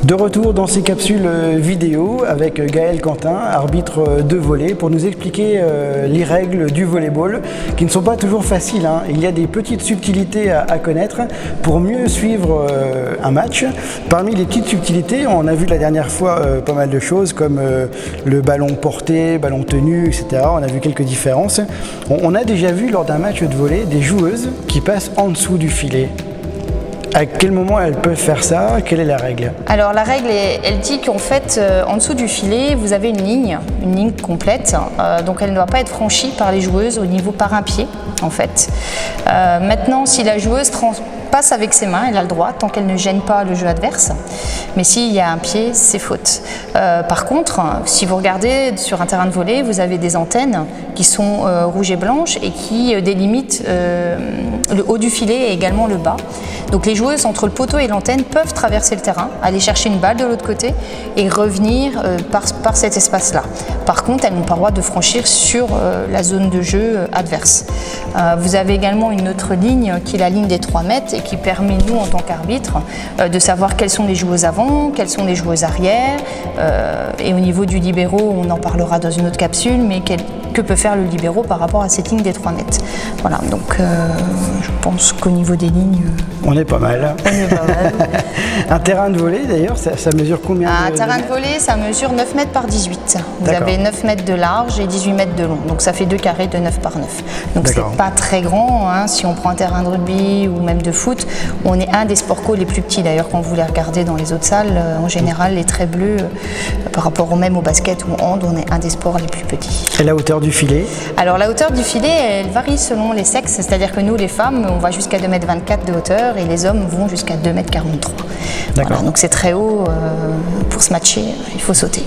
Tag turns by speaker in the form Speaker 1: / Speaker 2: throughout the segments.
Speaker 1: De retour dans ces capsules vidéo avec Gaël Quentin, arbitre de volley, pour nous expliquer les règles du volleyball qui ne sont pas toujours faciles. Il y a des petites subtilités à connaître pour mieux suivre un match. Parmi les petites subtilités, on a vu la dernière fois pas mal de choses comme le ballon porté, ballon tenu, etc. On a vu quelques différences. On a déjà vu lors d'un match de volley des joueuses qui passent en dessous du filet. À quel moment elles peuvent faire ça? Quelle est la règle?
Speaker 2: Alors la règle, elle dit qu'en fait, en dessous du filet, vous avez une ligne complète. Donc elle ne doit pas être franchie par les joueuses au niveau par un pied, en fait. Maintenant, si la joueuse passe avec ses mains, elle a le droit, tant qu'elle ne gêne pas le jeu adverse. Mais s'il y a un pied, c'est faute. Par contre, si vous regardez sur un terrain de volley, vous avez des antennes qui sont rouges et blanches et qui délimitent le haut du filet et également le bas. Donc les joueuses entre le poteau et l'antenne peuvent traverser le terrain, aller chercher une balle de l'autre côté et revenir par cet espace-là. Par contre, elles n'ont pas le droit de franchir sur la zone de jeu adverse. Vous avez également une autre ligne qui est la ligne des 3 mètres et qui permet, nous, en tant qu'arbitre, de savoir quelles sont les joueuses avant, quelles sont les joueuses arrière. Et au niveau du libéro, on en parlera dans une autre capsule, mais que peut faire le libéro par rapport à cette ligne des 3 mètres. Voilà, donc je pense qu'au niveau des lignes...
Speaker 1: On est pas mal.
Speaker 2: On est pas mal.
Speaker 1: Un terrain de volley, d'ailleurs, ça mesure combien?
Speaker 2: Un terrain de volley, ça mesure 9 mètres par 18. Vous avez 9 mètres de large et 18 mètres de long. Donc ça fait 2 carrés de 9 par 9. Donc c'est pas très grand. Si on prend un terrain de rugby ou même de foot, on est un des sports co les plus petits. D'ailleurs, quand vous les regardez dans les autres salles, en général, les traits bleus, par rapport au basket ou au hand, on est un des sports les plus petits.
Speaker 1: Et la hauteur du filet? Alors
Speaker 2: la hauteur du filet, elle varie selon les sexes. C'est-à-dire que nous, les femmes, on va jusqu'à 2,24 m de hauteur et les hommes vont jusqu'à 2,43 m. Voilà, donc c'est très haut. Pour se matcher, il faut sauter.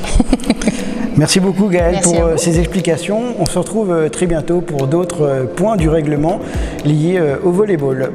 Speaker 1: Merci beaucoup Gaël.
Speaker 2: Merci
Speaker 1: pour ces explications. On se retrouve très bientôt pour d'autres points du règlement liés au volleyball.